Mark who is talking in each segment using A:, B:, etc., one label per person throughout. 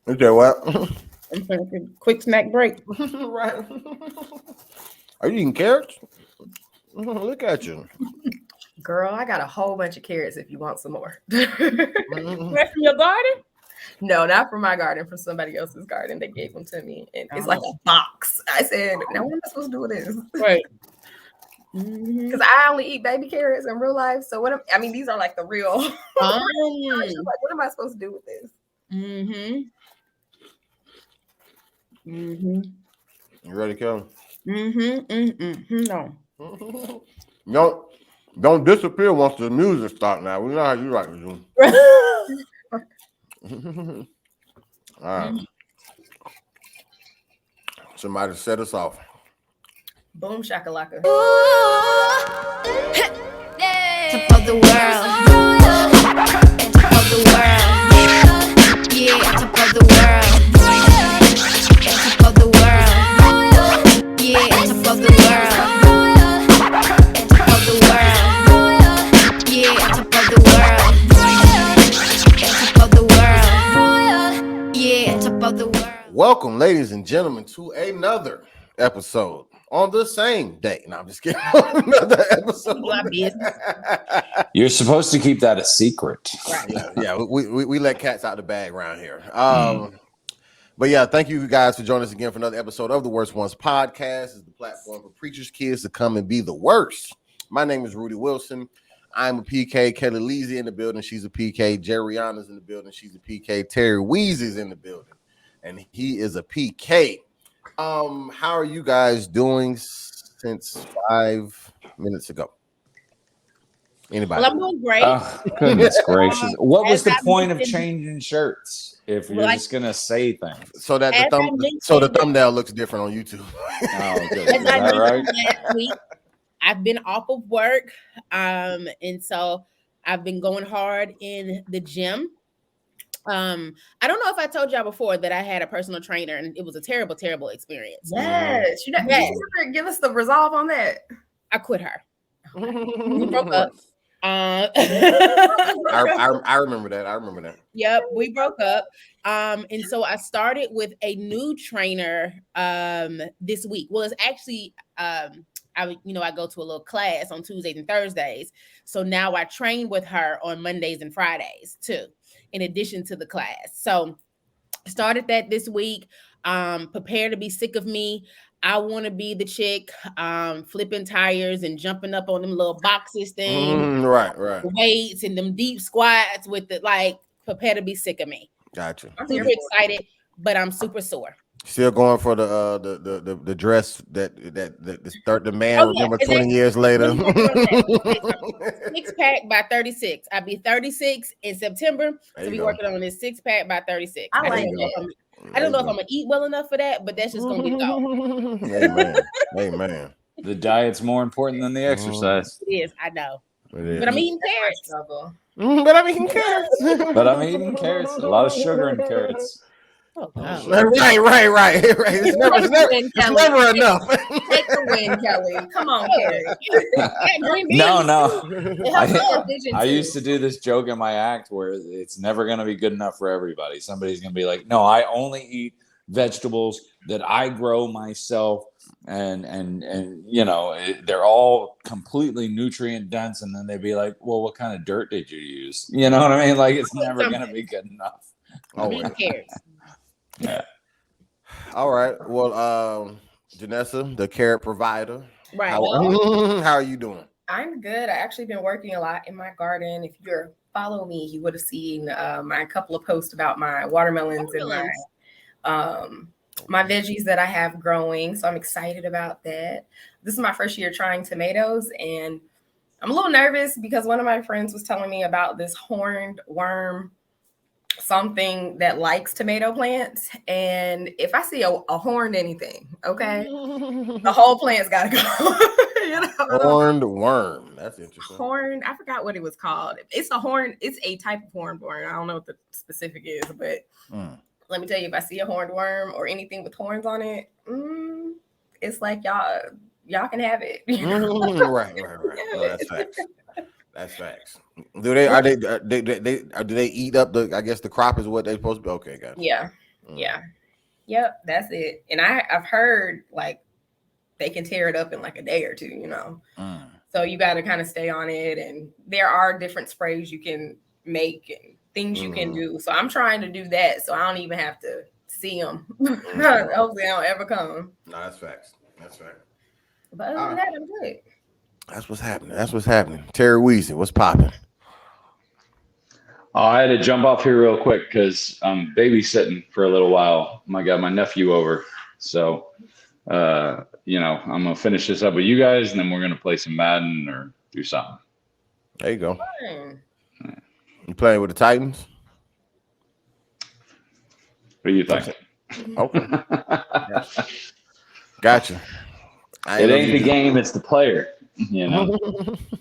A: Okay, what?
B: I'm taking a quick snack break.
A: Right. Are you eating carrots? Look at you.
C: Girl, I got a whole bunch of carrots if you want some more.
B: Right from your garden?
C: No, not from my garden, from somebody else's garden. They gave them to me. And it's like a box. I said, now what am I supposed to do with this?
B: Right.
C: Because I only eat baby carrots in real life. So I mean, these are like the real. Like, what am I supposed to do with this?
A: You ready, Kellie?
B: No.
A: Don't disappear once the music starts now. We know how you like to do. All right. Somebody set us off.
C: Boom shakalaka.
D: Top of the world. Top of the world. Yeah, top of the world. Top of the world. Yeah, top of the world. Top of the world. Yeah, top of the world. Top of the world. Yeah, top of the world.
A: Welcome, ladies and gentlemen, to another episode on the same day. No, I'm just kidding. Another episode.
E: You're supposed to keep that a secret.
B: Right.
A: Yeah, we let cats out the bag around here. But yeah, thank you guys for joining us again for another episode of the Worst Ones podcast. It's the platform for preachers' kids to come and be the worst. My name is Rudy Wilson. I'm a PK. Kellie Leezy in the building. She's a PK. Jerriana's in the building. She's a PK. Terry Weezy's in the building, and he is a PK. How are you guys doing since 5 minutes ago? Anybody?
B: Well, I'm doing great.
E: Oh, goodness gracious. What was the point of changing shirts if you're just going to say things?
A: So that the thumbnail looks different on YouTube.
E: Oh, good. Is that right?
B: Last week, I've been off of work, and so I've been going hard in the gym. I don't know if I told y'all before that I had a personal trainer, and it was a terrible, terrible experience.
C: Yes. Did you ever give us the resolve on that?
B: I quit her. We broke up.
A: I remember that. I remember that.
B: Yep, we broke up. And so I started with a new trainer this week. Well, it's actually I go to a little class on Tuesdays and Thursdays. So now I train with her on Mondays and Fridays too, in addition to the class. So I started that this week. Prepare to be sick of me. I want to be the chick flipping tires and jumping up on them little boxes things.
A: Right.
B: Weights and them deep squats with the prepare to be sick of me.
A: Gotcha.
B: I'm super excited, but I'm super sore.
A: Still going for the dress that the man remember 20 years later.
B: 6-pack by 36. I'll be 36 in September. So we working on this 6-pack by 36.
C: I like
B: it. I don't know if I'm gonna eat well enough for that, but that's just gonna be the goal.
A: Amen.
E: The diet's more important than the exercise.
B: It is, I know.
A: But
B: I'm eating carrots.
A: But I'm eating carrots.
E: A lot of sugar in carrots.
B: Oh, God.
A: Right. It's never enough.
C: Take the win, Kellie. Come on, Kellie.
E: No. I used to do this joke in my act where it's never going to be good enough for everybody. Somebody's going to be like, no, I only eat vegetables that I grow myself. And they're all completely nutrient dense. And then they'd be like, well, what kind of dirt did you use? You know what I mean? Like, it's never going to be good enough.
B: Carrots.
E: Yeah.
A: All right. Well, Janessa, the carrot provider.
B: Right.
A: How are you doing?
C: I'm good. I actually been working a lot in my garden. If you're follow me, you would have seen my couple of posts about my watermelons and my veggies that I have growing. So I'm excited about that. This is my first year trying tomatoes, and I'm a little nervous because one of my friends was telling me about this horned worm, something that likes tomato plants. And if I see a horned anything, okay, the whole plant's got to go.
A: Horned worm. That's interesting.
C: Horned. I forgot what it was called. It's a type of horned worm. I don't know what the specific is, but let me tell you, if I see a horned worm or anything with horns on it, it's like y'all can have it.
A: Right. Well, that's facts. That's facts. Do they eat up the? I guess the crop is what they're supposed to be. Okay, gotcha.
C: Yeah. Yep, that's it. And I've heard like they can tear it up in like a day or two, So you got to kind of stay on it. And there are different sprays you can make and things you can do. So I'm trying to do that, so I don't even have to see them. Hopefully, they don't ever come.
A: No, that's facts. That's fact.
C: But other than that, I'm good.
A: That's what's happening. Terry Weezy, what's popping?
E: Oh, I had to jump off here real quick because I'm babysitting for a little while. I got my nephew over, so I'm gonna finish this up with you guys, and then we're gonna play some Madden or do something.
A: There you go. You playing with the Titans?
E: What do you think?
A: Okay. Gotcha.
E: It ain't the game; it's the player.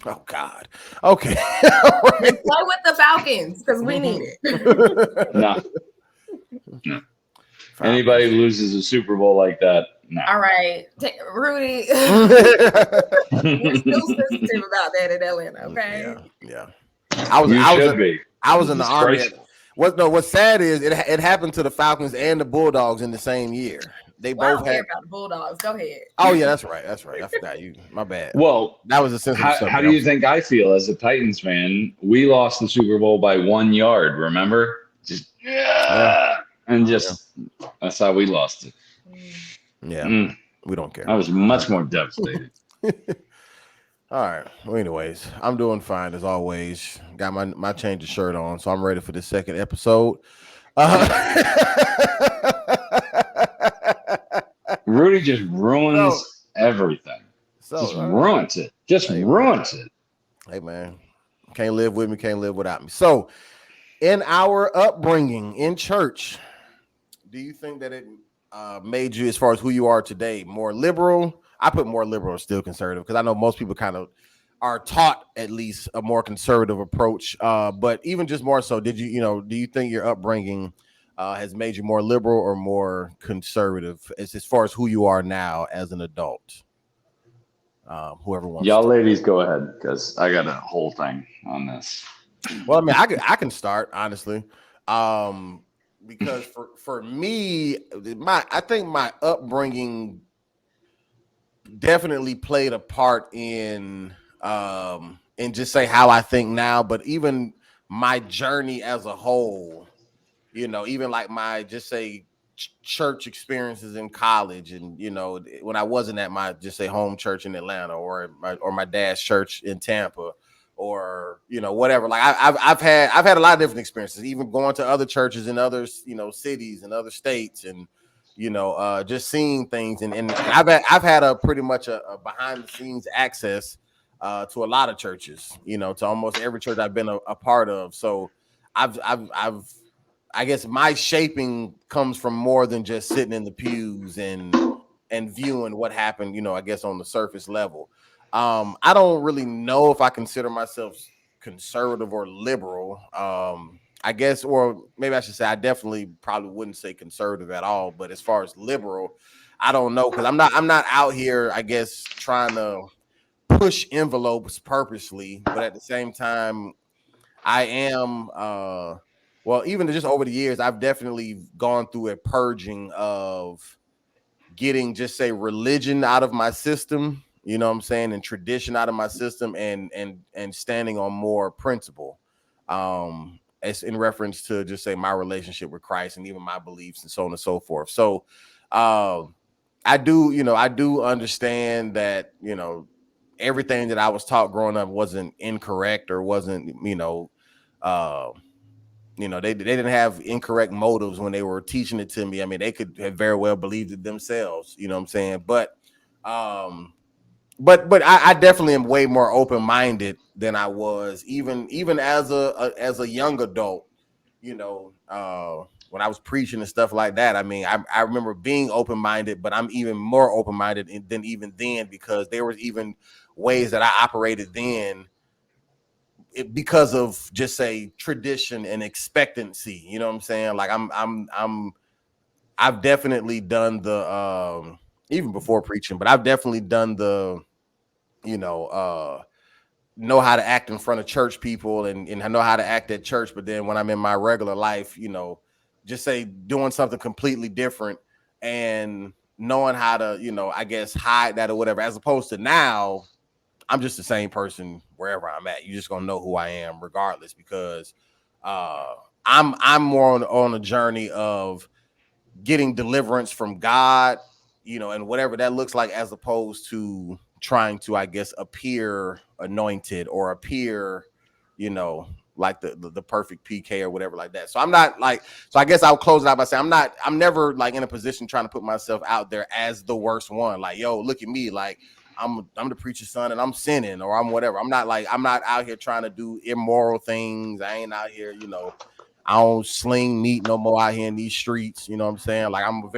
A: Oh God. Okay.
C: Right. Play with the Falcons because we need it.
E: No. Anybody who loses a Super Bowl like that, no.
C: All right, Rudy. We're still sensitive about that in Atlanta. Okay.
A: Yeah. I was in the Army. What's sad is it happened to the Falcons and the Bulldogs in the same year. They both
C: care about the Bulldogs. Go ahead.
A: Oh yeah, that's right. I forgot you. My bad.
E: Well,
A: that was a sensitive subject.
E: How do you think I feel as a Titans fan? We lost the Super Bowl by 1 yard. Remember? That's how we lost it.
A: Yeah, we don't care.
E: I was much more devastated.
A: All right. Well, anyways, I'm doing fine as always. Got my change of shirt on, so I'm ready for the second episode.
E: Rudy just ruins everything. Ruins it. Ruins it.
A: Hey man, can't live with me, can't live without me. So, in our upbringing in church, do you think that it made you, as far as who you are today, more liberal? I put more liberal, still conservative, because I know most people kind of are taught at least a more conservative approach. But even just more so, do you think your upbringing has made you more liberal or more conservative as far as who you are now as an adult? Whoever wants.
E: Y'all ladies go ahead, because I got a whole thing on this.
A: Well, I mean, I can start honestly, because for me, I think my upbringing definitely played a part in just say how I think now, but even my journey as a whole, even like my just say church experiences in college, and when I wasn't at my just say home church in Atlanta or my dad's church in Tampa, or whatever. Like I've had a lot of different experiences, even going to other churches in other cities and other states, and just seeing things, and I've had a pretty much a behind the scenes access to a lot of churches, to almost every church I've been a part of. So I guess my shaping comes from more than just sitting in the pews and viewing what happened, I guess on the surface level. I don't really know if I consider myself conservative or liberal. I guess, or maybe I should say, I definitely probably wouldn't say conservative at all. But as far as liberal, I don't know, because I'm not out here, I guess, trying to push envelopes purposely. But at the same time, I am. Well, even just over the years, I've definitely gone through a purging of getting just say religion out of my system. You know what I'm saying? And tradition out of my system, and standing on more principle. As in reference to just say my relationship with Christ and even my beliefs and so on and so forth. So I do understand that, everything that I was taught growing up wasn't incorrect or wasn't, they didn't have incorrect motives when they were teaching it to me. I mean, they could have very well believed it themselves, you know what I'm saying? But I definitely am way more open-minded than I was even as a young adult, when I was preaching and stuff like that. I mean, I remember being open-minded, but I'm even more open-minded than even then, because there was even ways that I operated then because of just say tradition and expectancy. You know what I'm saying? Like I've definitely done the even before preaching, but I've definitely done the know how to act in front of church people and I know how to act at church, but then when I'm in my regular life, you know, just say doing something completely different and knowing how to, you know, I guess hide that or whatever, as opposed to now I'm just the same person wherever I'm at. You're just gonna know who I am regardless, because I'm more on a journey of getting deliverance from God, you know, and whatever that looks like, as opposed to trying to, I guess, appear anointed or appear, you know, like the perfect PK or whatever like that. So I'm not like, so I guess I'll close it out by saying I'm never like in a position trying to put myself out there as the worst one. Like, yo, look at me, like I'm the preacher's son and I'm sinning or I'm whatever. I'm not out here trying to do immoral things. I ain't out here, you know, I don't sling meat no more out here in these streets. You know what I'm saying? Like I'm a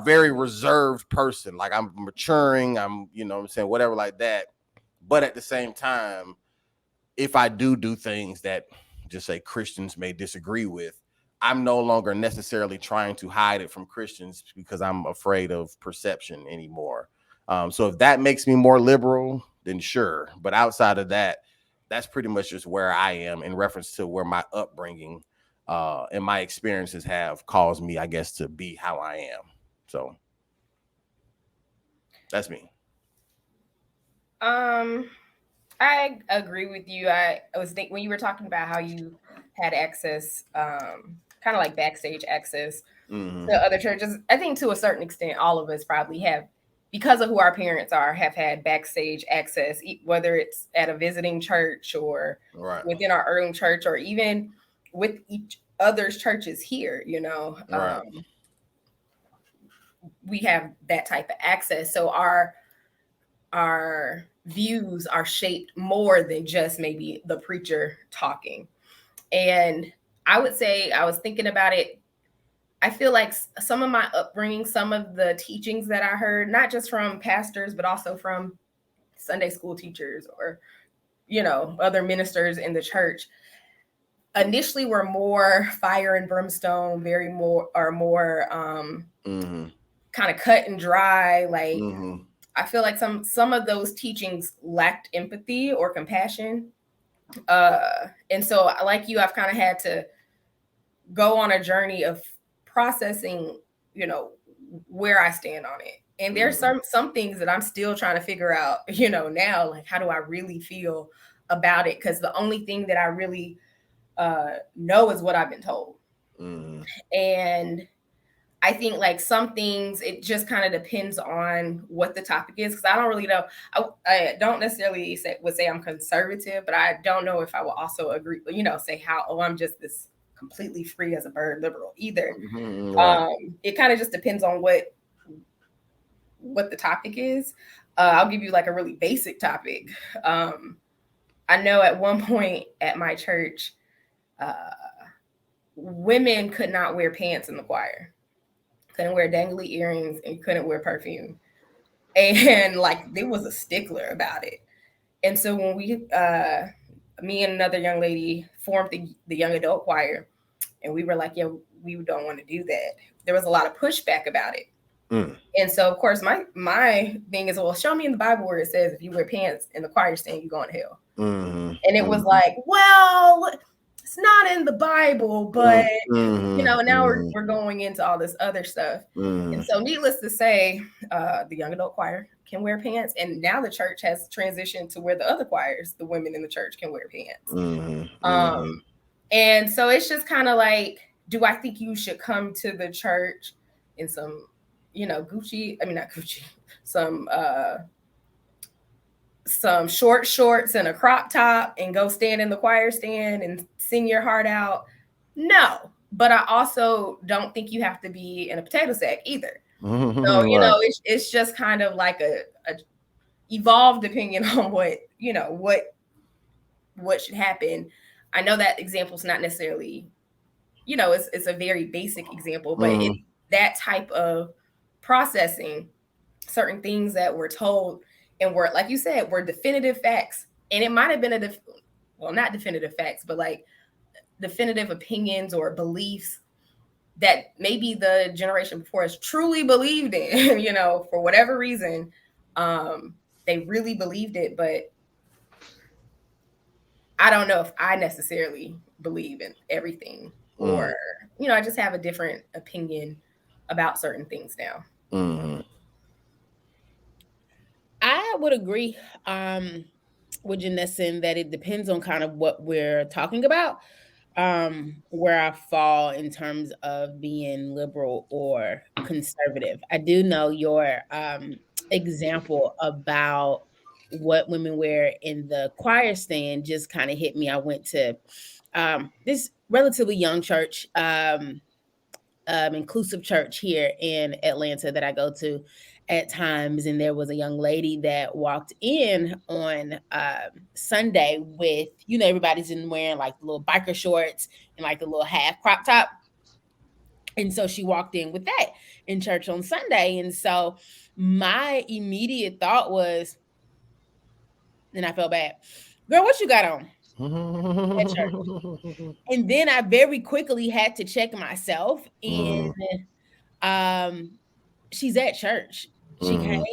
A: very reserved person. Like I'm maturing. I'm, you know what I'm saying, whatever like that. But at the same time, if I do things that just say Christians may disagree with, I'm no longer necessarily trying to hide it from Christians because I'm afraid of perception anymore. So if that makes me more liberal, then sure. But outside of that, that's pretty much just where I am in reference to where my upbringing and my experiences have caused me, I guess, to be how I am. So that's me.
C: I agree with you. I was thinking when you were talking about how you had access, kind of like backstage access to other churches. I think to a certain extent, all of us probably have, because of who our parents are, have had backstage access, whether it's at a visiting church or within our own church, or even with each other's churches here, you know. We have that type of access. So our views are shaped more than just maybe the preacher talking. And I would say, I was thinking about it, I feel like some of my upbringing, some of the teachings that I heard, not just from pastors, but also from Sunday school teachers or, you know, other ministers in the church, initially were more fire and brimstone, more kind of cut and dry. Like, I feel like some of those teachings lacked empathy or compassion. And so like you, I've kind of had to go on a journey of processing, you know, where I stand on it. And there's some things that I'm still trying to figure out, you know, now, like, how do I really feel about it? Because the only thing that I really know is what I've been told. And I think like some things, it just kind of depends on what the topic is. Because I don't really know. I don't necessarily would say I'm conservative, but I don't know if I will also agree, you know, say I'm just this completely free as a bird liberal either. It kind of just depends on what the topic is. I'll give you like a really basic topic. I know at one point at my church, women could not wear pants in the choir, couldn't wear dangly earrings, and couldn't wear perfume. And like, there was a stickler about it. And so when me and another young lady formed the young adult choir, and we were like, yeah, we don't want to do that. There was a lot of pushback about it. And so, of course, my thing is, well, show me in the Bible where it says if you wear pants in the choir stand, you're going to hell. And it was like, well, it's not in the Bible, but you know, now we're going into all this other stuff. And so, needless to say, the young adult choir can wear pants, and now the church has transitioned to where the other choirs, the women in the church, can wear pants. And so it's just kind of like, do I think you should come to the church in some, you know, some short shorts and a crop top and go stand in the choir stand and sing your heart out? No, but I also don't think you have to be in a potato sack either. So, you know, it's just kind of like a evolved opinion on what, you know, what should happen. I know that example is not necessarily, you know, it's a very basic example, but it's that type of processing certain things that we're told and were, like you said, were definitive facts. And it might have been not definitive facts, but like definitive opinions or beliefs that maybe the generation before us truly believed in, you know, for whatever reason, they really believed it. But I don't know if I necessarily believe in everything, or I just have a different opinion about certain things now.
B: I would agree with Janessa in that it depends on kind of what we're talking about, where I fall in terms of being liberal or conservative. I do know your example about what women wear in the choir stand just kind of hit me. I went to this relatively young church, inclusive church here in Atlanta that I go to at times, and there was a young lady that walked in on Sunday with, everybody's in wearing like the little biker shorts and like the little half crop top, and so she walked in with that in church on Sunday. And so my immediate thought was, and I felt bad, girl, what you got on at church? And then I very quickly had to check myself, and she's at church. She came,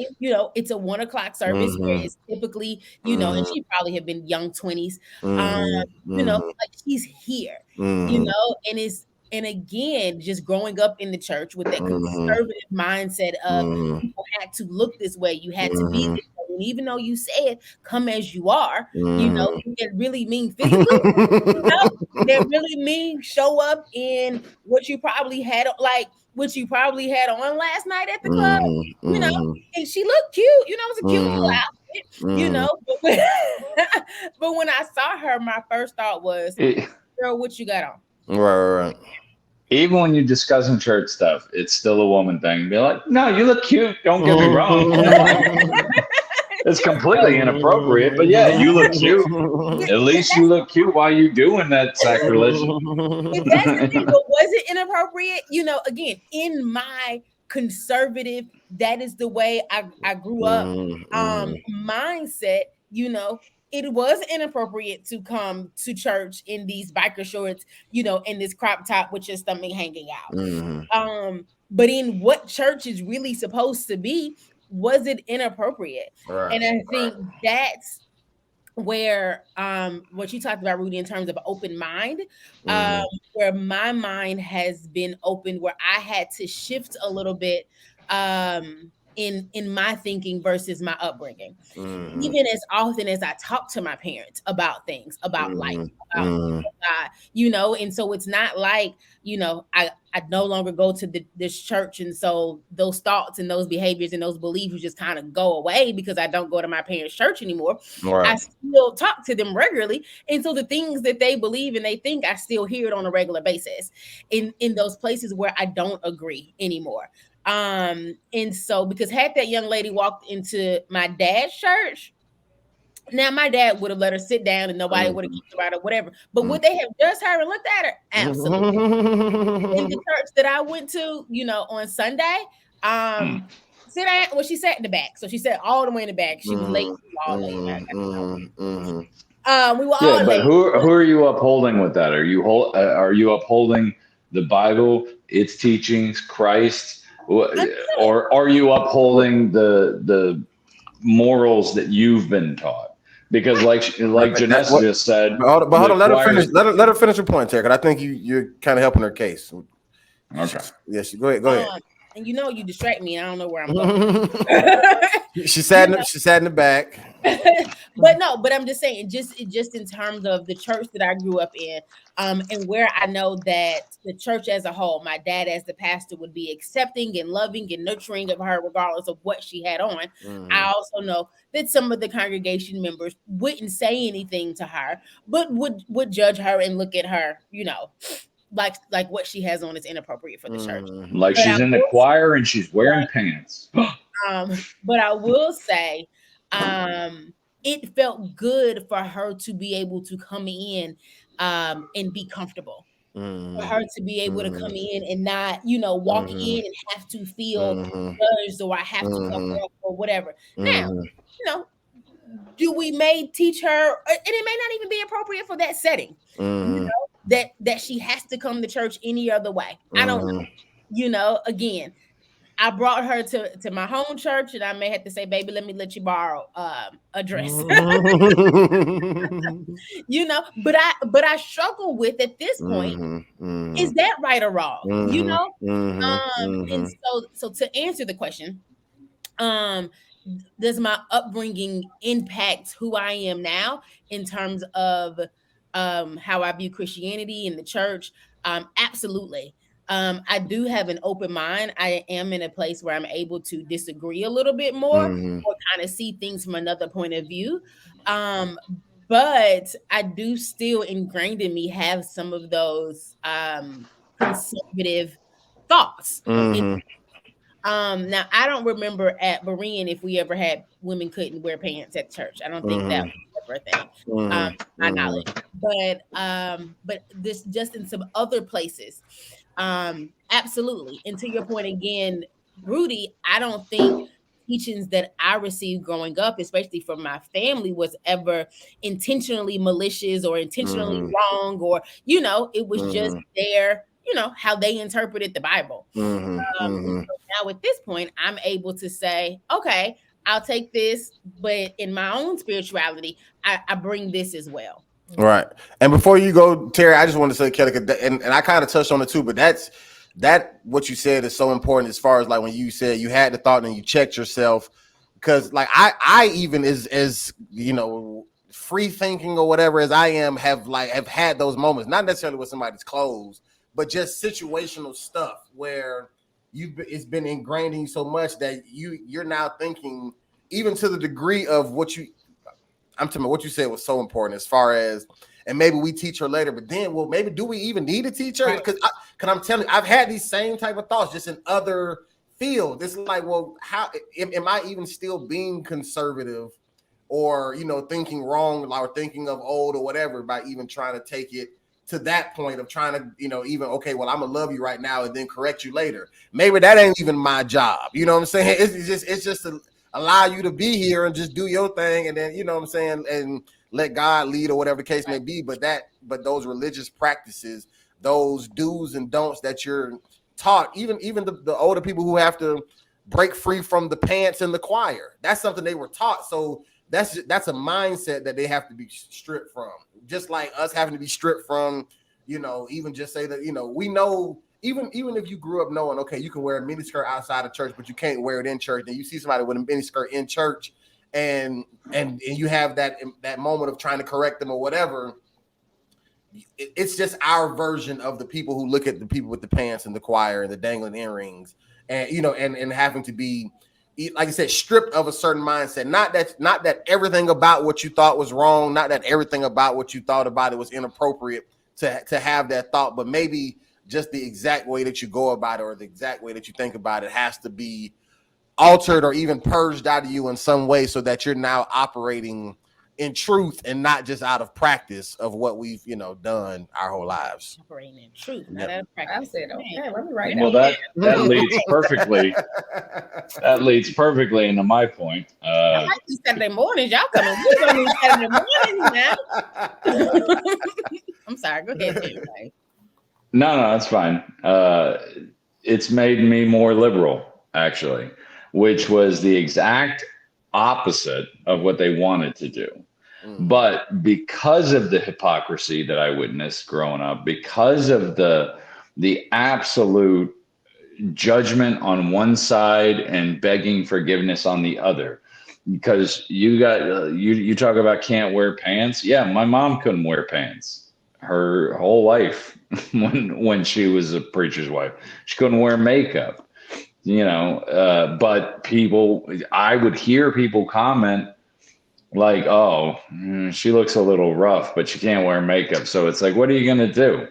B: it's a 1 o'clock service where it's typically, and she probably have been young 20s, like she's here, and again, just growing up in the church with that conservative mindset of people had to look this way, you had to be this way. And even though you said come as you are, it really mean physically, that really mean show up in what you probably had, like what you probably had on last night at the club, and she looked cute, it was a cute little outfit, but when I saw her, my first thought was, girl, what you got on?
A: Right.
E: Even when you're discussing church stuff, it's still a woman thing. Be like, no, you look cute. Don't get me wrong. It's completely inappropriate, but yeah, you look cute. At least you look cute while you're doing that sacrilege.
B: If that's the thing, but was it inappropriate? Again, in my conservative, that is the way I grew up, mindset, it was inappropriate to come to church in these biker shorts, in this crop top with your stomach hanging out. But in what church is really supposed to be, was it inappropriate? Right. And I think that's where what you talked about, Rudy, in terms of open mind, where my mind has been open, where I had to shift a little bit in my thinking versus my upbringing. Even as often as I talk to my parents about things, about life, about God, and so it's not like, I no longer go to this church, and so those thoughts and those behaviors and those beliefs just kind of go away because I don't go to my parents' church anymore. Right. I still talk to them regularly, and so the things that they believe and they think, I still hear it on a regular basis in those places where I don't agree anymore. And so, because had that young lady walked into my dad's church, now my dad would have let her sit down and nobody would have kicked her out or whatever. But would they have judged her and looked at her? Absolutely. In the church that I went to, on Sunday, sit down. Well, she sat in the back, so she sat all the way in the back. She was late. All late. We were all late.
E: But who are you upholding with that? Are you upholding the Bible, its teachings, Christ? Or are you upholding the morals that you've been taught? Because like Janessa just said,
A: hold on, let her finish her point, Terry. I think you're kind of helping her case.
E: Okay.
A: Yes, go ahead.
B: And you distract me. I don't know where I'm going.
A: She sat in the back.
B: But I'm just saying, just in terms of the church that I grew up in, and where I know that the church as a whole, my dad as the pastor would be accepting and loving and nurturing of her regardless of what she had on. I also know that some of the congregation members wouldn't say anything to her, but would judge her and look at her, like what she has on is inappropriate for the church.
E: Like she's in the choir and she's wearing pants.
B: But I will say, it felt good for her to be able to come in and be comfortable. For her to be able to come in and not, walk in and have to feel judged, or I have to cover up or whatever. Now, do we may teach her, and it may not even be appropriate for that setting, that she has to come to church any other way. I don't know. Again, I brought her to my home church, and I may have to say, "Baby, let you borrow a dress." You know, but I struggle with at this point. Is that right or wrong? You know, and so to answer the question, does my upbringing impact who I am now in terms of how I view Christianity and the church? Absolutely. I do have an open mind. I am in a place where I'm able to disagree a little bit more or kind of see things from another point of view. But I do still ingrained in me have some of those conservative thoughts. Now I don't remember at Berean if we ever had women couldn't wear pants at church. I don't think that was ever a thing. My knowledge. But this just in some other places. Absolutely. And to your point again, Rudy, I don't think teachings that I received growing up, especially from my family, was ever intentionally malicious or intentionally wrong, or it was just their how they interpreted the Bible. So now at this point, I'm able to say, okay, I'll take this, but in my own spirituality, I bring this as well.
A: Right. And before you go, Terry, I just want to say, Kellie, and I kind of touched on it too, but that what you said is so important as far as like when you said you had the thought and you checked yourself, because like I even as free thinking or whatever as I am have had those moments, not necessarily with somebody's clothes, but just situational stuff where it's been ingrained in you so much that you're now thinking, even to the degree of I'm telling you, what you said was so important as far as, and maybe we teach her later, but then, well, maybe do we even need a teacher? Because I'm telling you, I've had these same type of thoughts just in other fields. It's like, well, how am I even still being conservative or, thinking wrong or thinking of old or whatever by even trying to take it to that point of trying to, even, okay, well, I'm gonna love you right now and then correct you later. Maybe that ain't even my job. You know what I'm saying? It's just to allow you to be here and just do your thing. And then, you know what I'm saying? And let God lead or whatever the case may be. But those religious practices, those do's and don'ts that you're taught, even the older people who have to break free from the pants in the choir, that's something they were taught. So that's a mindset that they have to be stripped from, just like us having to be stripped from, even just say that, we know, even if you grew up knowing, okay, you can wear a miniskirt outside of church, but you can't wear it in church. Then you see somebody with a miniskirt in church and you have that moment of trying to correct them or whatever. It's just our version of the people who look at the people with the pants and the choir and the dangling earrings and, and having to be, like I said, stripped of a certain mindset. Not that everything about what you thought was wrong, not that everything about what you thought about it was inappropriate to have that thought, but maybe just the exact way that you go about it or the exact way that you think about it has to be altered or even purged out of you in some way so that you're now operating in truth and not just out of practice of what we've, done our whole lives.
B: Operating in truth, not out of practice.
C: I said, okay, let me write
E: well, that leads perfectly. That leads perfectly into my point.
B: I like these Saturday mornings. Y'all coming with on these Saturday mornings now. I'm sorry. Go ahead, Jay.
E: No, that's fine. It's made me more liberal, actually, which was the exact opposite of what they wanted to do. But because of the hypocrisy that I witnessed growing up, because of the absolute judgment on one side and begging forgiveness on the other, because you talk about can't wear pants. Yeah, my mom couldn't wear pants her whole life when she was a preacher's wife. She couldn't wear makeup, but I would hear people comment like, oh, she looks a little rough, but she can't wear makeup. So it's like, what are you going to do?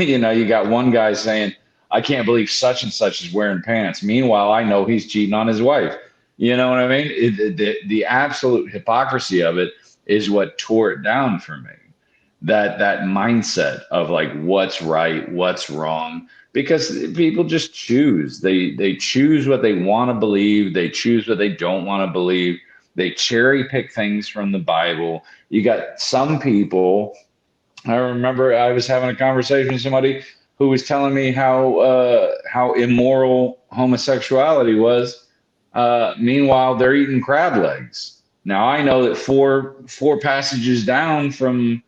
E: You got one guy saying, I can't believe such and such is wearing pants. Meanwhile, I know he's cheating on his wife. You know what I mean? The absolute hypocrisy of it is what tore it down for me. That mindset of like, what's right, what's wrong, because people just choose. They choose what they want to believe. They choose what they don't want to believe. They cherry pick things from the Bible. You got some people. I remember I was having a conversation with somebody who was telling me how how immoral homosexuality was. Meanwhile, they're eating crab legs. Now I know that four passages down from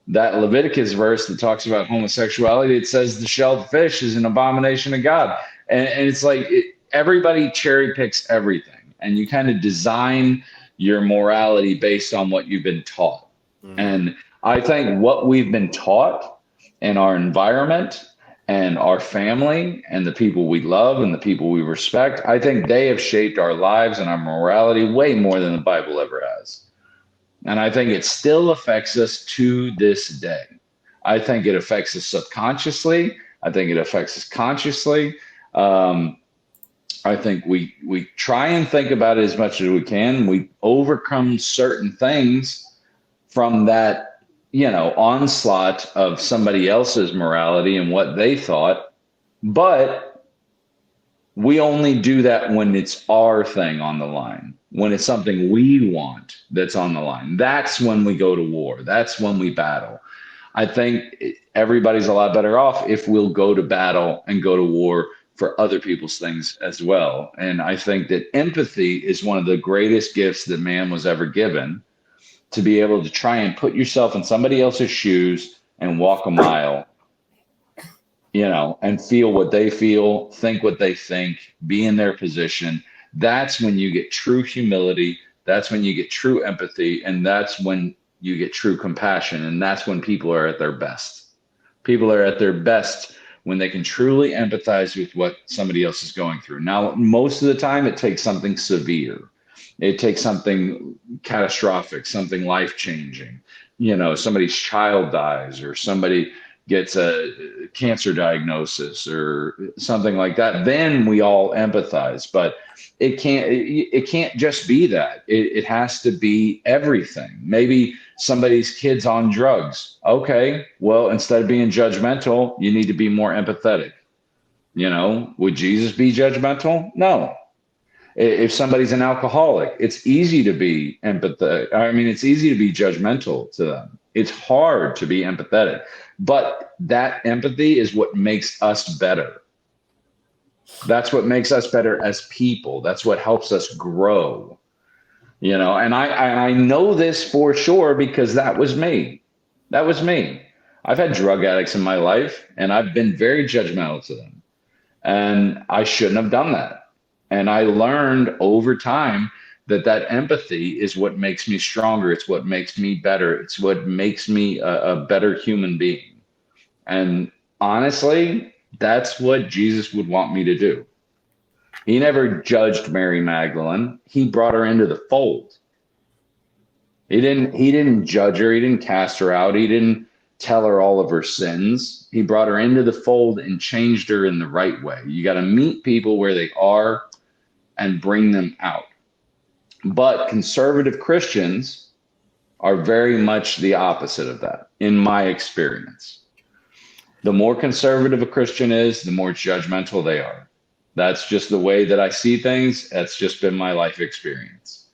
E: that Leviticus verse that talks about homosexuality, it says the shellfish is an abomination to God. And it's like everybody cherry picks everything, and you kind of design your morality based on what you've been taught. And I think what we've been taught in our environment and our family and the people we love and the people we respect, I think they have shaped our lives and our morality way more than the Bible ever has. And I think it still affects us to this day. I think it affects us subconsciously. I think it affects us consciously. I think we try and think about it as much as we can. We overcome certain things from that, onslaught of somebody else's morality and what they thought. But we only do that when it's our thing on the line, when it's something we want that's on the line. That's when we go to war. That's when we battle. I think everybody's a lot better off if we'll go to battle and go to war for other people's things as well. And I think that empathy is one of the greatest gifts that man was ever given, to be able to try and put yourself in somebody else's shoes and walk a mile, and feel what they feel, think what they think, be in their position. That's when you get true humility. That's when you get true empathy. And that's when you get true compassion. And that's when people are at their best. People are at their best when they can truly empathize with what somebody else is going through. Now, most of the time, it takes something severe. It takes something catastrophic, something life-changing. Somebody's child dies, or somebody gets a cancer diagnosis or something like that. Then we all empathize. But it can't just be that. It has to be everything. Maybe somebody's kid's on drugs. Okay, well, instead of being judgmental, you need to be more empathetic. Would Jesus be judgmental? No. If somebody's an alcoholic, it's easy to be empathetic. I mean, it's easy to be judgmental to them. It's hard to be empathetic. But that empathy is what makes us better. That's what makes us better as people. That's what helps us grow. And I know this for sure because that was me. That was me. I've had drug addicts in my life, and I've been very judgmental to them. And I shouldn't have done that. And I learned over time that empathy is what makes me stronger. It's what makes me better. It's what makes me a better human being. And honestly, that's what Jesus would want me to do. He never judged Mary Magdalene. He brought her into the fold. He didn't judge her. He didn't cast her out. He didn't tell her all of her sins. He brought her into the fold and changed her in the right way. You got to meet people where they are and bring them out. But conservative Christians are very much the opposite of that, in my experience. The more conservative a Christian is, the more judgmental they are. That's just the way that I see things. That's just been my life experience.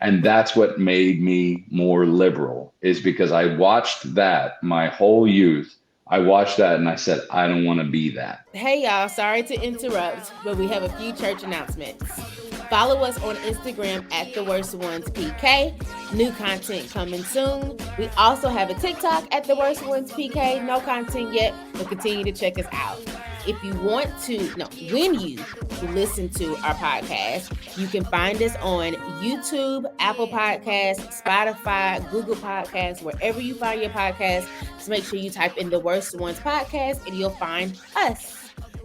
E: And that's what made me more liberal, is because I watched that my whole youth. I watched that and I said, I don't want to be that.
B: Hey y'all, sorry to interrupt, but we have a few church announcements. Follow us on Instagram at The Worst Ones PK. New content coming soon. We also have a TikTok at The Worst Ones PK. No content yet, but continue to check us out. If you want to, when you listen to our podcast, you can find us on YouTube, Apple Podcasts, Spotify, Google Podcasts, wherever you find your podcast. Just make sure you type in The Worst Ones Podcast and you'll find us.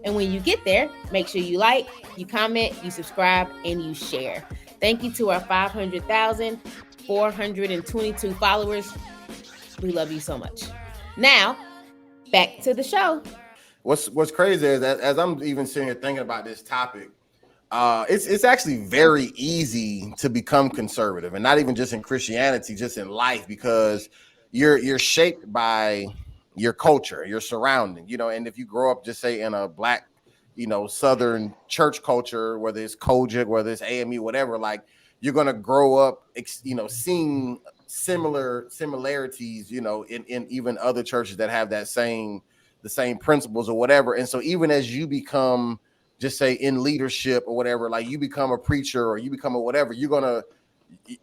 B: And when you get there, make sure you like, you comment, you subscribe, and you share. Thank you to our 500,422 followers. We love you so much. Now, back to the show.
A: What's crazy is that as I'm even sitting here thinking about this topic, it's actually very easy to become conservative, and not even just in Christianity, just in life, because you're shaped by your culture, your surrounding, and if you grow up, just say in a Black, Southern church culture, whether it's Kojic, whether it's AME, whatever, like you're going to grow up, seeing similarities, in even other churches that have that same the same principles or whatever. And so even as you become, just say in leadership or whatever, like you become a preacher or you become a whatever, you're going to,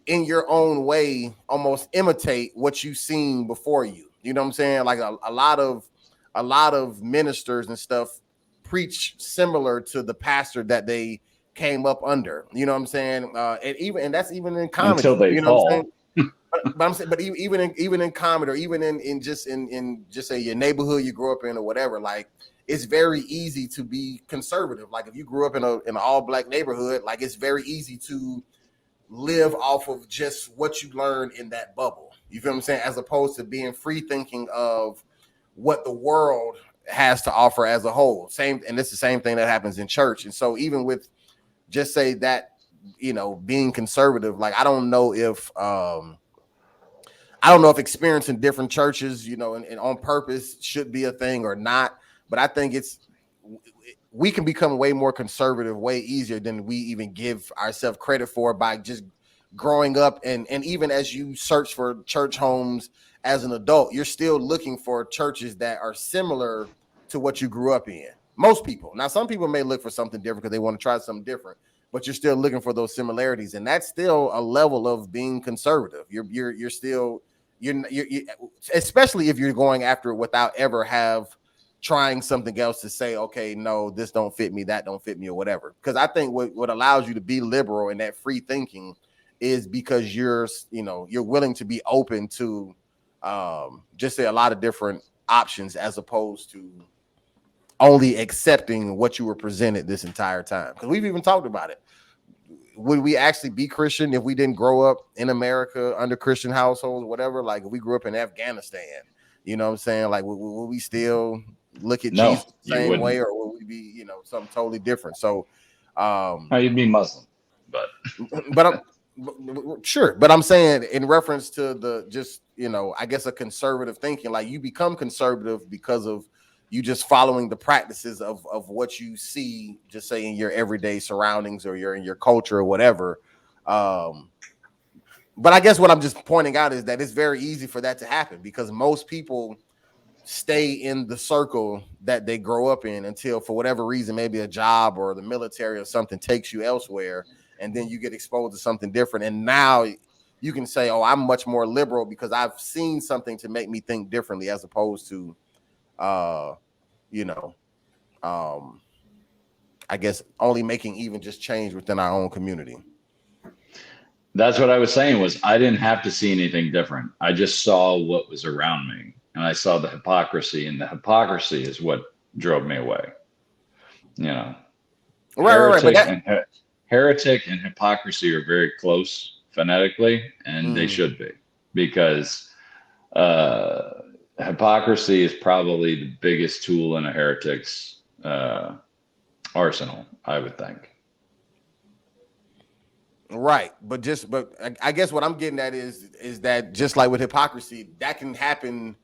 A: in your own way, almost imitate what you've seen before you. You know what I'm saying? Like a lot of ministers and stuff preach similar to the pastor that they came up under. You know what I'm saying? And that's even in comedy.
E: Until they
A: you know
E: fall.
A: What I'm saying? But I'm saying, but even in comedy, or even in just say your neighborhood you grew up in or whatever, like it's very easy to be conservative. Like if you grew up in an all black neighborhood, like it's very easy to live off of just what you learned in that bubble. You feel what I'm saying? As opposed to being free thinking of what the world has to offer as a whole. Same, and it's the same thing that happens in church. And so even with just say that, being conservative, like I don't know if experiencing different churches, and on purpose should be a thing or not. But I think we can become way more conservative, way easier than we even give ourselves credit for by just growing up. And even as you search for church homes as an adult, you're still looking for churches that are similar to what you grew up in. Most people. Now, some people may look for something different because they want to try something different, but you're still looking for those similarities. And that's still a level of being conservative. You're still, especially if you're going after it without ever trying something else to say, okay, no, this don't fit me, that don't fit me, or whatever. Because I think what allows you to be liberal and that free thinking is because you're willing to be open to just say a lot of different options as opposed to only accepting what you were presented this entire time. Because we've even talked about it. Would we actually be Christian if we didn't grow up in America under Christian households or whatever? Like if we grew up in Afghanistan, you know what I'm saying? Like would we still look at Jesus the same way, or would we be, something totally different? So
E: you'd be Muslim, but
A: sure. But I'm saying in reference to the just, I guess a conservative thinking, like you become conservative because of you just following the practices of what you see, just say in your everyday surroundings or in your culture or whatever. But I guess what I'm just pointing out is that it's very easy for that to happen because most people stay in the circle that they grow up in until for whatever reason, maybe a job or the military or something takes you elsewhere. And then you get exposed to something different. And now you can say, oh, I'm much more liberal because I've seen something to make me think differently, as opposed to, I guess only making even just change within our own community.
E: That's what I was saying was I didn't have to see anything different. I just saw what was around me and I saw the hypocrisy, and the hypocrisy is what drove me away. Heretic and hypocrisy are very close phonetically, and they should be, because hypocrisy is probably the biggest tool in a heretic's arsenal, I would think.
A: Right. But I guess what I'm getting at is that just like with hypocrisy, that can happen,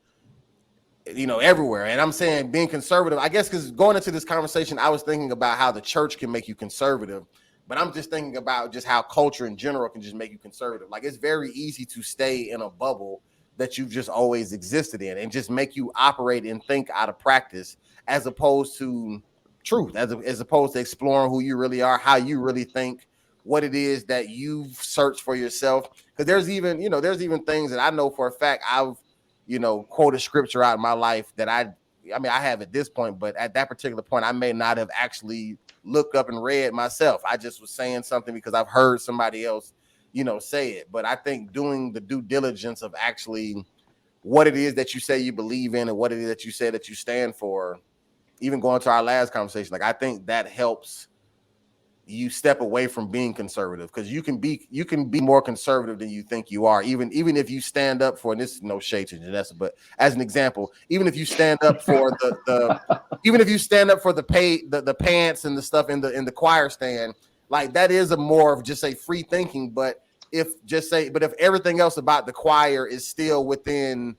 A: everywhere. And I'm saying being conservative, I guess, because going into this conversation, I was thinking about how the church can make you conservative, but I'm just thinking about just how culture in general can just make you conservative. Like it's very easy to stay in a bubble that you've just always existed in and just make you operate and think out of practice, as opposed to truth, as opposed to exploring who you really are, how you really think, what it is that you've searched for yourself. Because there's even things that I know for a fact I've, quoted scripture out in my life that I have at this point, but at that particular point, I may not have actually looked up and read myself. I just was saying something because I've heard somebody else, say it. But I think doing the due diligence of actually what it is that you say you believe in and what it is that you say that you stand for, even going to our last conversation, like I think that helps you step away from being conservative, because you can be more conservative than you think you are, even if you stand up for, and this is no shade to Janessa, but as an example, even if you stand up for even if you stand up for the pants and the stuff in the choir stand, like that is a more of just a free thinking. But if everything else about the choir is still within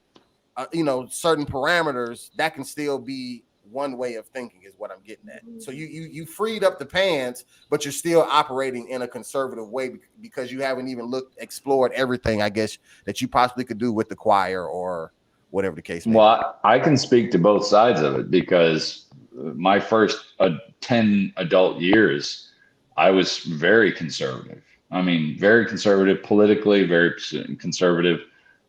A: certain parameters, that can still be one way of thinking, is what I'm getting at. So you freed up the pants, but you're still operating in a conservative way because you haven't even explored everything, I guess, that you possibly could do with the choir or whatever the case may be.
E: Well, I can speak to both sides of it because my first 10 adult years, I was very conservative. I mean, very conservative politically, very conservative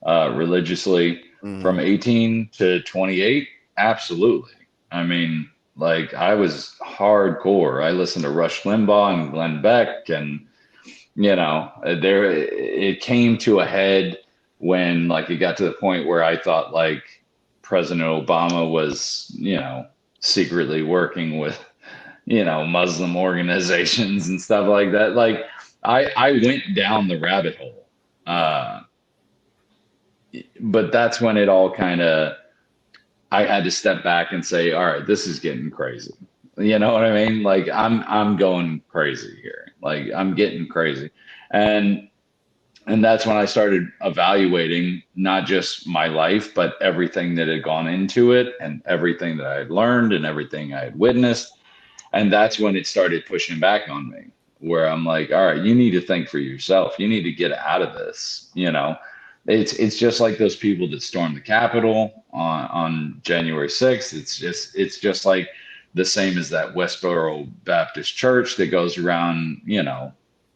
E: religiously. From 18 to 28, absolutely. I mean, like I was hardcore. I listened to Rush Limbaugh and Glenn Beck, and there it came to a head when like it got to the point where I thought like President Obama was, secretly working with, Muslim organizations and stuff like that. Like I went down the rabbit hole. But that's when it all I had to step back and say, all right, this is getting crazy. You know what I mean? Like I'm going crazy here. Like I'm getting crazy. And that's when I started evaluating not just my life, but everything that had gone into it and everything that I had learned and everything I had witnessed. And that's when it started pushing back on me, where I'm like, all right, you need to think for yourself. You need to get out of this, It's just like those people that stormed the Capitol on January 6th. It's just like the same as that Westboro Baptist Church that goes around,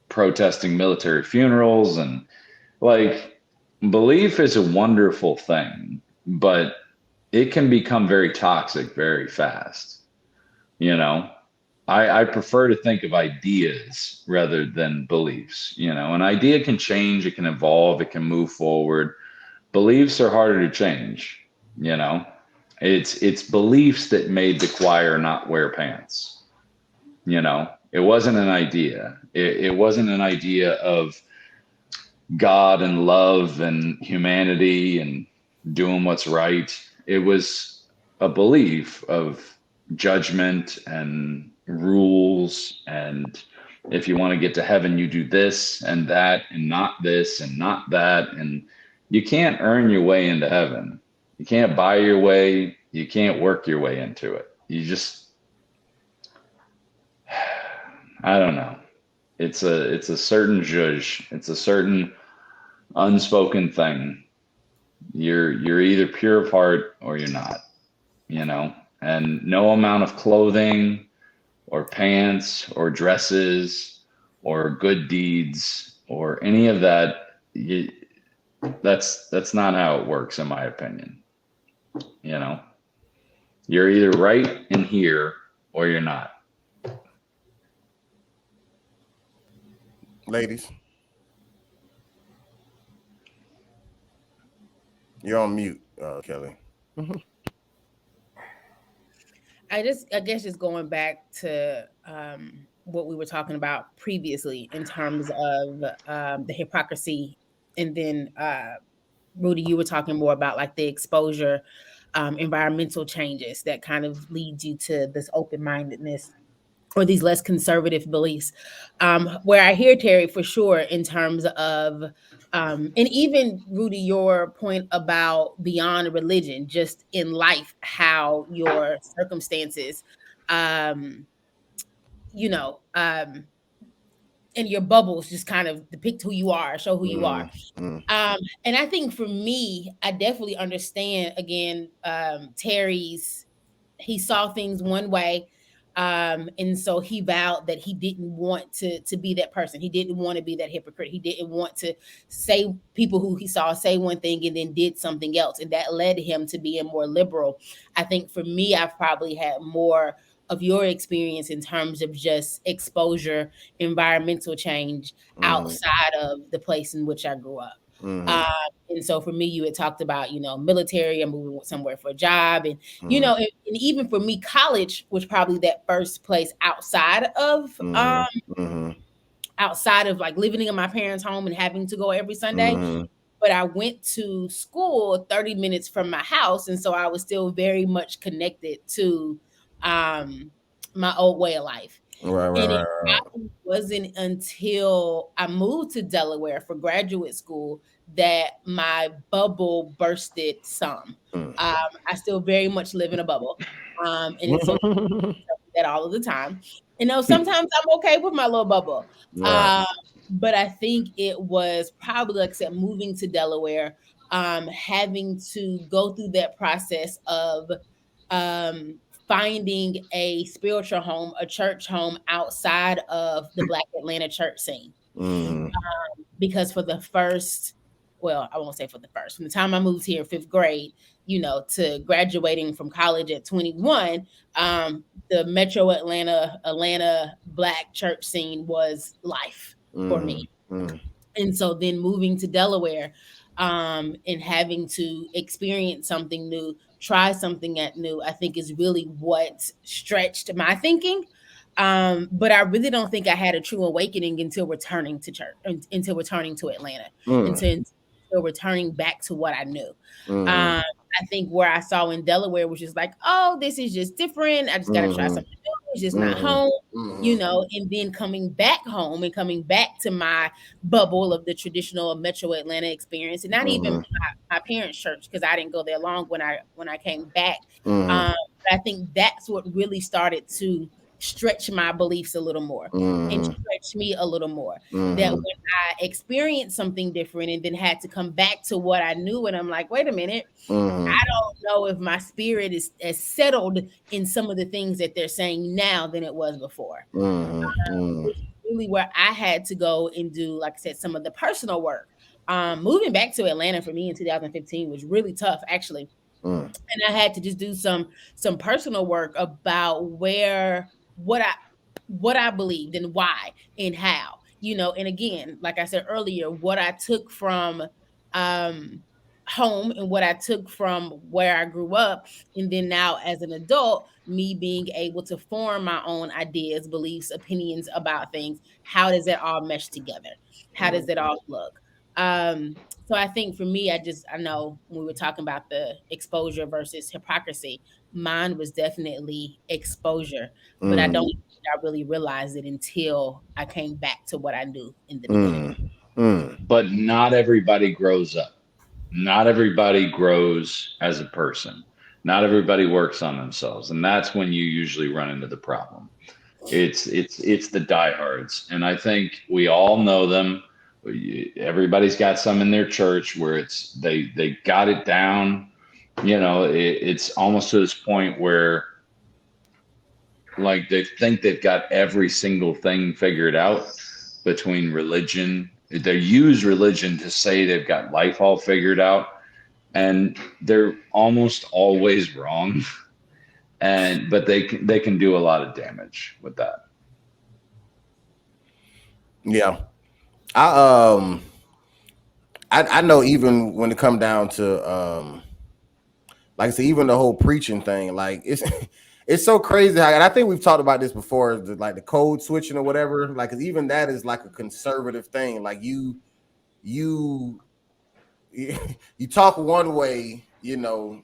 E: protesting military funerals. And like belief is a wonderful thing, but it can become very toxic very fast. I prefer to think of ideas rather than beliefs. An idea can change, it can evolve, it can move forward. Beliefs are harder to change. It's beliefs that made the choir not wear pants. It wasn't an idea. It wasn't an idea of God and love and humanity and doing what's right. It was a belief of judgment and rules, and if you want to get to heaven, you do this and that and not this and not that. And you can't earn your way into heaven. You can't buy your way. You can't work your way into it. You just, I don't know. It's a certain zhuzh. It's a certain unspoken thing. You're either pure of heart or you're not, and no amount of clothing or pants or dresses or good deeds or any of that, that's not how it works, in my opinion. You're either right in here or you're not.
A: Ladies, you're on mute, Kellie.
B: I guess just going back to what we were talking about previously in terms of the hypocrisy, and then Rudy, you were talking more about like the exposure, environmental changes that kind of leads you to this open-mindedness or these less conservative beliefs. Where I hear Terry for sure in terms of and even Rudy, your point about beyond religion, just in life, how your circumstances, and your bubbles just kind of depict who you are, show who you are. And I think for me, I definitely understand again, Terry's, he saw things one way. And so he vowed that he didn't want to be that person. He didn't want to be that hypocrite. He didn't want to say people who he saw say one thing and then did something else. And that led him to being more liberal. I think for me, I've probably had more of your experience in terms of just exposure, environmental change outside of the place in which I grew up. And so for me, you had talked about, military and moving somewhere for a job. And, and even for me, college was probably that first place outside of like living in my parents' home and having to go every Sunday. But I went to school 30 minutes from my house. And so I was still very much connected to my old way of life. Right. Wasn't until I moved to Delaware for graduate school that my bubble bursted some. I still very much live in a bubble. And it's that all of the time. Sometimes I'm okay with my little bubble. Right. But I think it was probably, like I said, moving to Delaware, having to go through that process of finding a spiritual home, a church home outside of the Black Atlanta church scene. Because for the first, well, I won't say for the first, from the time I moved here, 5th grade, to graduating from college at 21, the Metro Atlanta Black church scene was life for me. And so then moving to Delaware, and having to experience something new, try something new, I think is really what stretched my thinking. But I really don't think I had a true awakening until returning to church, until returning to Atlanta, until returning back to what I knew. I think where I saw in Delaware was just like, oh, this is just different. I just got to try something new. It's just not home, and then coming back home and coming back to my bubble of the traditional Metro Atlanta experience, and not even my parents' church, because I didn't go there long when I came back. But I think that's what really started to stretch my beliefs a little more and stretch me a little more. That when I experienced something different and then had to come back to what I knew, and I'm like, wait a minute, I don't know if my spirit is as settled in some of the things that they're saying now than it was before. Which is really where I had to go and do, like I said, some of the personal work. Moving back to Atlanta for me in 2015 was really tough, actually. And I had to just do some personal work about what I believed and why and how, and again, like I said earlier, what I took from home and what I took from where I grew up, and then now as an adult, me being able to form my own ideas, beliefs, opinions about things. How does it all mesh together? How does it all look? So I think for me, I know when we were talking about the exposure versus hypocrisy, mine was definitely exposure, but I don't think I really realized it until I came back to what I knew in the beginning.
E: But not everybody grows up. Not everybody grows as a person. Not everybody works on themselves, and that's when you usually run into the problem. It's the diehards, and I think we all know them. Everybody's got some in their church where they got it down. It's almost to this point where, like, they think they've got every single thing figured out between religion. They use religion to say they've got life all figured out, and they're almost always wrong. But they can do a lot of damage with that.
A: Yeah. I know, even when it come down to like I said, even the whole preaching thing, like it's so crazy how, and I think we've talked about this before, like the code switching or whatever, like, 'cause even that is like a conservative thing. Like you talk one way,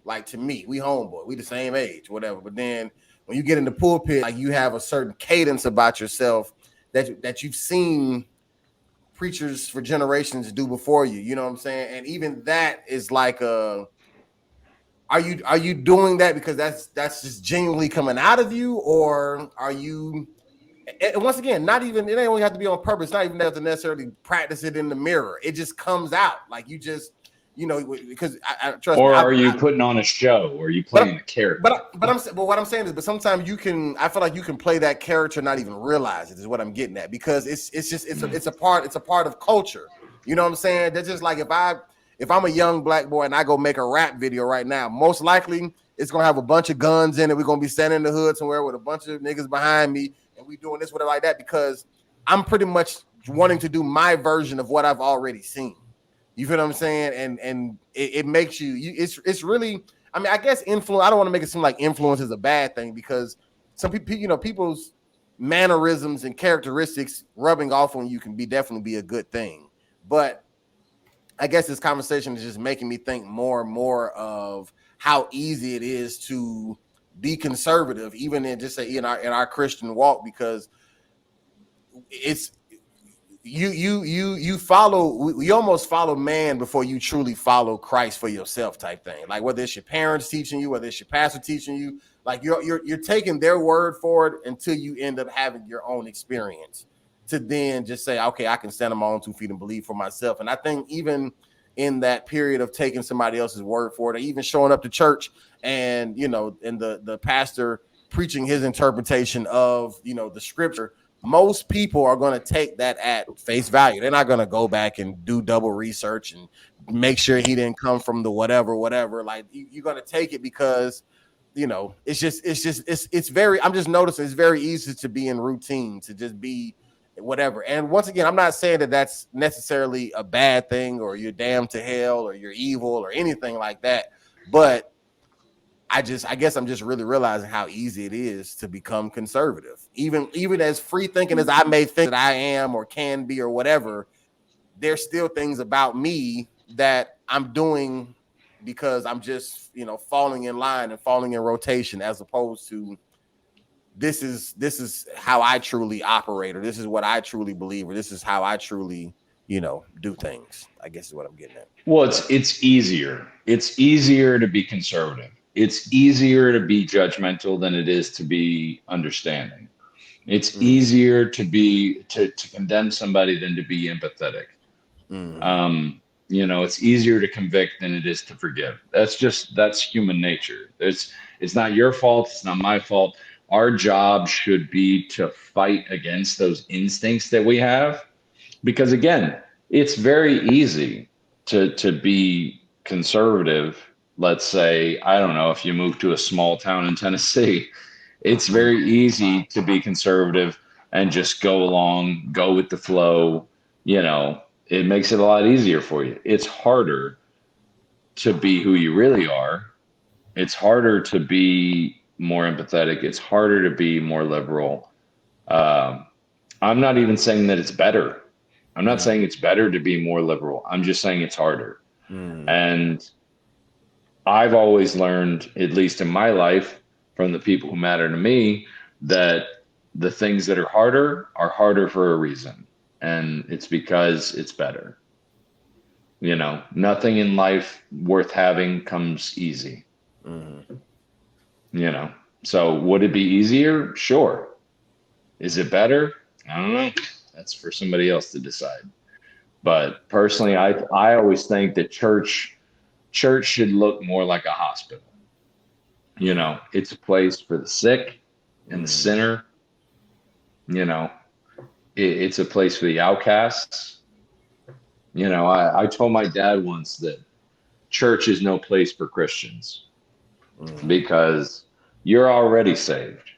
A: like, to me, we homeboy, we the same age, whatever. But then when you get in the pulpit, like, you have a certain cadence about yourself that you've seen preachers for generations do before you. You know what I'm saying? And even that is like are you doing that because that's just genuinely coming out of you, or are you? And once again, not even, it ain't only have to be on purpose. Not even have to necessarily practice it in the mirror. It just comes out, like, you just, because I trust.
E: Or are you putting on a show, or are you playing a character?
A: But what I'm saying is, but sometimes I feel like you can play that character, not even realize it, is what I'm getting at, because it's a part of culture. You know what I'm saying? That's just like, if I'm a young black boy and I go make a rap video right now, most likely it's gonna have a bunch of guns in it. We're gonna be standing in the hood somewhere with a bunch of niggas behind me, and we doing this, whatever, like that, because I'm pretty much wanting to do my version of what I've already seen. You feel what I'm saying? And it makes it's really, I mean, I guess influence. I don't want to make it seem like influence is a bad thing, because some people, people's mannerisms and characteristics rubbing off on you can definitely be a good thing. But I guess this conversation is just making me think more and more of how easy it is to be conservative, even in, just say, in our Christian walk, because it's you almost follow man before you truly follow Christ for yourself, type thing. Like, whether it's your parents teaching you, whether it's your pastor teaching you, like, you're taking their word for it until you end up having your own experience, to then just say, okay, I can stand on my own 2 feet and believe for myself. And I think even in that period of taking somebody else's word for it, or even showing up to church and, you know, and the pastor preaching his interpretation of, you know, the scripture, most people are going to take that at face value. They're not going to go back and do double research and make sure he didn't come from the whatever. Like, you're going to take it because, you know, it's very, I'm just noticing it's very easy to be in routine, to just be whatever. And once again, I'm not saying that that's necessarily a bad thing, or you're damned to hell, or you're evil, or anything like that. But I guess I'm just really realizing how easy it is to become conservative. Even as free thinking as I may think that I am or can be or whatever, there's still things about me that I'm doing because I'm just, you know, falling in line and falling in rotation, as opposed to this is how I truly operate, or this is what I truly believe, or this is how I truly, you know, do things, I guess is what I'm getting at.
E: Well, it's easier. It's easier to be conservative. It's easier to be judgmental than it is to be understanding. It's easier to be to condemn somebody than to be empathetic. You know, it's easier to convict than it is to forgive. That's human nature. It's not your fault. It's not my fault. Our job should be to fight against those instincts that we have, because again, it's very easy to be conservative. Let's say, I don't know, if you move to a small town in Tennessee, it's very easy to be conservative and just go along, go with the flow. You know, it makes it a lot easier for you. It's harder to be who you really are. It's harder to be more empathetic. It's harder to be more liberal. I'm not even saying that it's better. I'm not saying it's better to be more liberal. I'm just saying it's harder. And I've always learned, at least in my life, from the people who matter to me, that the things that are harder for a reason. And it's because it's better. You know, nothing in life worth having comes easy. You know, so would it be easier? Sure. Is it better? I don't know. That's for somebody else to decide. But personally, I always think that church should look more like a hospital. You know, it's a place for the sick and the sinner. You know, it's a place for the outcasts. You know, I told my dad once that church is no place for Christians, because you're already saved.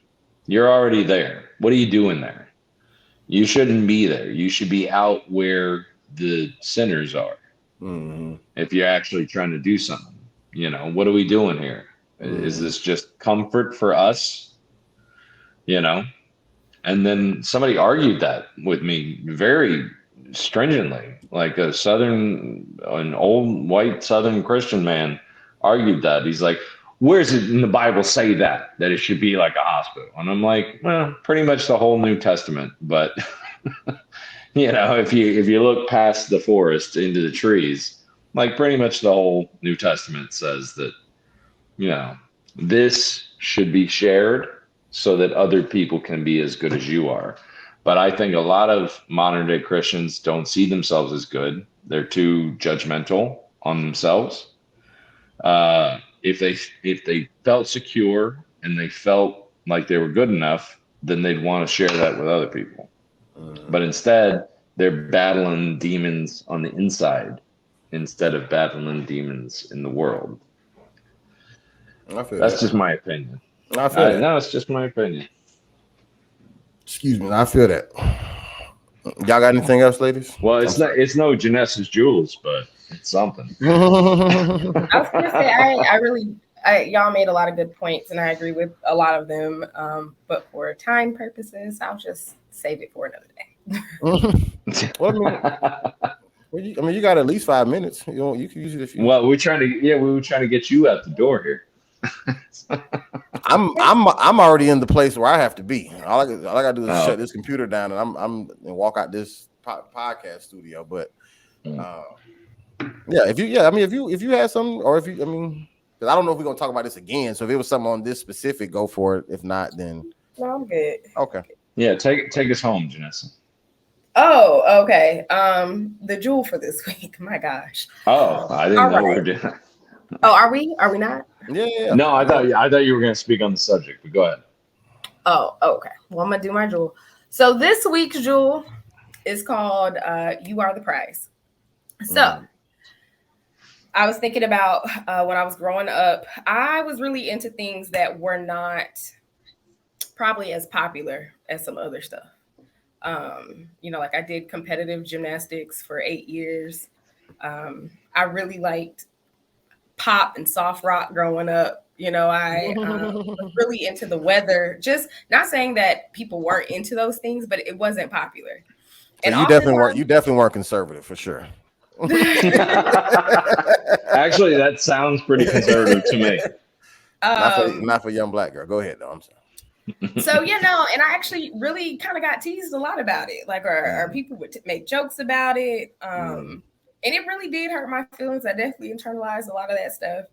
E: You're already there. What are you doing there? You shouldn't be there. You should be out where the sinners are. If you're actually trying to do something, you know, what are we doing here? Is this just comfort for us? You know? And then somebody argued that with me very stringently, like an old white Southern Christian man argued that. He's like, where's it in the Bible say that it should be like a hospital? And I'm like, well, pretty much the whole New Testament. But, you know, if you look past the forest into the trees, like pretty much the whole New Testament says that, you know, this should be shared so that other people can be as good as you are. But I think a lot of modern day Christians don't see themselves as good. They're too judgmental on themselves. If they felt secure and they felt like they were good enough, then they'd want to share that with other people. But instead, they're battling demons on the inside instead of battling demons in the world. That's just my opinion.
A: I feel that.
E: No, it's just my opinion.
A: Excuse me, I feel that. Y'all got anything else, ladies?
E: Well, it's no Janessa's jewels, but it's something.
C: I was gonna say y'all made a lot of good points, and I agree with a lot of them. But for time purposes, I'll just save it for another day.
A: Well, you got at least 5 minutes. You can use it if you.
E: Well, we were trying to get you out the door here.
A: I'm already in the place where I have to be. All I gotta do is shut this computer down, and I'm and walk out this podcast studio. But if you had something, or if you, because I don't know if we're gonna talk about this again. So if it was something on this specific, go for it. If not, then
C: No, I'm good.
A: Okay.
E: Yeah, take us home, Janessa.
C: Oh, okay. The jewel for this week. My gosh.
E: Oh, I didn't know we were doing that.
C: Oh, are we? Are we not?
A: Yeah.
E: No, I thought you were going to speak on the subject, but go ahead.
C: Oh, okay. Well, I'm gonna do my jewel. So this week's jewel is called "You Are the Prize." So I was thinking about when I was growing up, I was really into things that were not probably as popular as some other stuff. Like I did competitive gymnastics for 8 years. I really liked pop and soft rock growing up. I was really into the weather. Just not saying that people weren't into those things, but it wasn't popular.
A: So you definitely weren't conservative for sure.
E: Actually, that sounds pretty conservative to me.
A: Not for a young black girl. Go ahead, though. I'm sorry.
C: So and I actually really kind of got teased a lot about it. Like, or people would make jokes about it. And it really did hurt my feelings. I definitely internalized a lot of that stuff.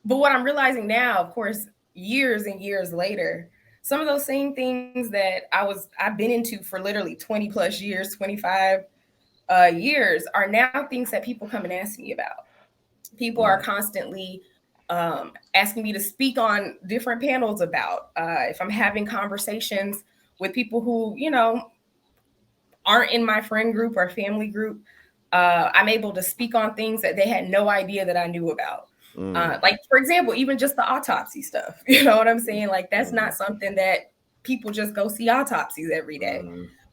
C: But what I'm realizing now, of course, years and years later, some of those same things that I've been into for literally 20 plus years, 25 years are now things that people come and ask me about. People are constantly asking me to speak on different panels about if I'm having conversations with people who, aren't in my friend group or family group. I'm able to speak on things that they had no idea that I knew about. Like, for example, even just the autopsy stuff. You know what I'm saying? Like, that's not something that people just go see autopsies every day.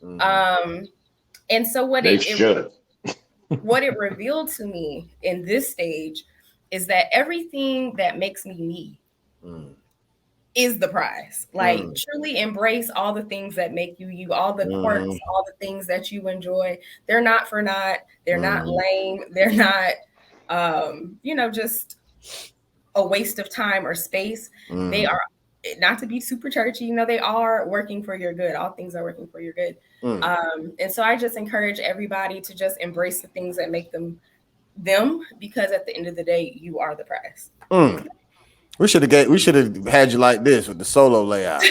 C: And so what it revealed to me in this stage is that everything that makes me me is the prize. Like, truly embrace all the things that make you, all the quirks, all the things that you enjoy. They're not for naught. They're not lame. They're not, just a waste of time or space. They are, not to be super churchy, they are working for your good. All things are working for your good. And so I just encourage everybody to just embrace the things that make them, because at the end of the day, you are the prize.
A: We should have had you like this with the solo layout.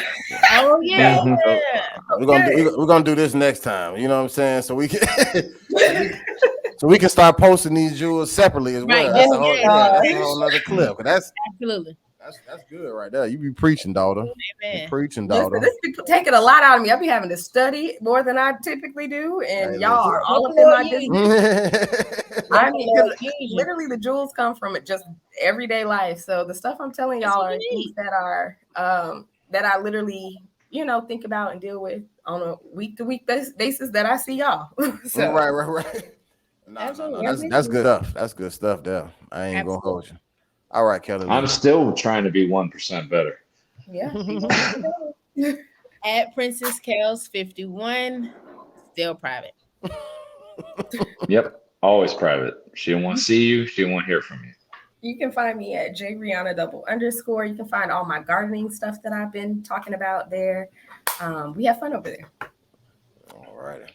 B: Oh yeah.
A: We're gonna do this next time. You know what I'm saying? So we can so we can start posting these jewels separately as well. That's a whole other clip. That's
B: absolutely.
A: That's good right there. You be preaching, daughter.
B: Amen.
A: Preaching, daughter.
C: Listen, this be taking a lot out of me. I be having to study more than I typically do, and y'all are all up in my business. I mean, because literally the jewels come from just everyday life. So the stuff I'm telling y'all are things that are that I literally, think about and deal with on a week-to-week basis that I see y'all. So.
A: Right. No, that's good stuff. That's good stuff there. I ain't gonna hold you. All right, Kellie.
E: I'm still trying to be 1% better.
C: Yeah.
B: At Princess Kels 51, still private.
E: Yep, always private. She won't see you. She won't hear from you.
C: You can find me at jrihanna_. You can find all my gardening stuff that I've been talking about there. We have fun over there.
A: All right.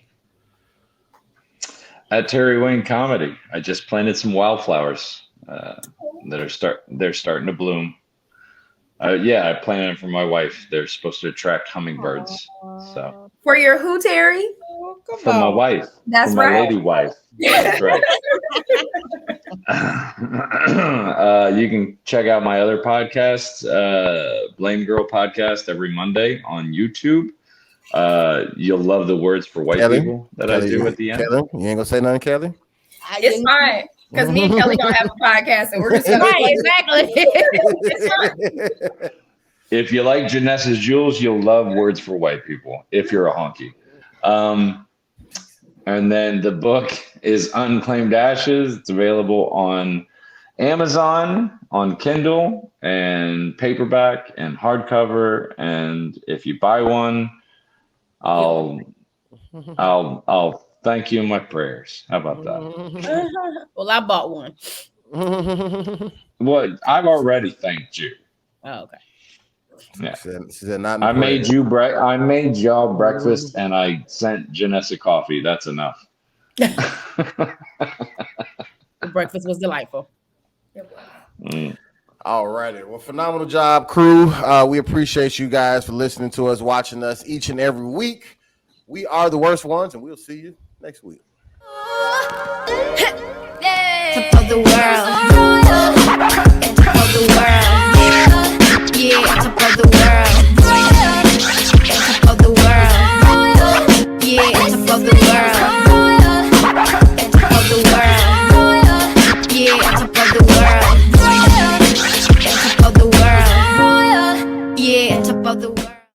E: At Terry Wayne Comedy, I just planted some wildflowers that are starting to bloom. I planted them for my wife. They're supposed to attract hummingbirds. So
C: for your who, Terry?
E: For my wife.
C: That's
E: for my
C: right.
E: lady wife. That's right. You can check out my other podcasts, Blame Girl Podcast, every Monday on YouTube. You'll love the words for white people that I do at the end.
A: Kellie, you ain't gonna say nothing, Kellie?
C: It's fine. Because me and Kellie don't have a podcast and we're just gonna
B: exactly.
E: If you like Janessa's Jewels, you'll love Words for White People if you're a honky. And then the book is Unclaimed Ashes. It's available on Amazon, on Kindle, and paperback and hardcover. And if you buy one, I'll thank you in my prayers. How about that?
B: Well, I bought one.
E: Well, I've already thanked you.
B: Oh, okay.
E: Yeah.
A: She said not
E: I made y'all breakfast and I sent Janessa coffee. That's enough.
B: The breakfast was delightful.
A: All righty. Well, phenomenal job, crew. We appreciate you guys for listening to us, watching us each and every week. We are the worst ones, and we'll see you next week.
D: Top of the world. Top of the world. Yeah, top of the world. Top of the world. Yeah, top of the world. Top of the world. Yeah, top of the world. Top of the world. Yeah, top of the world.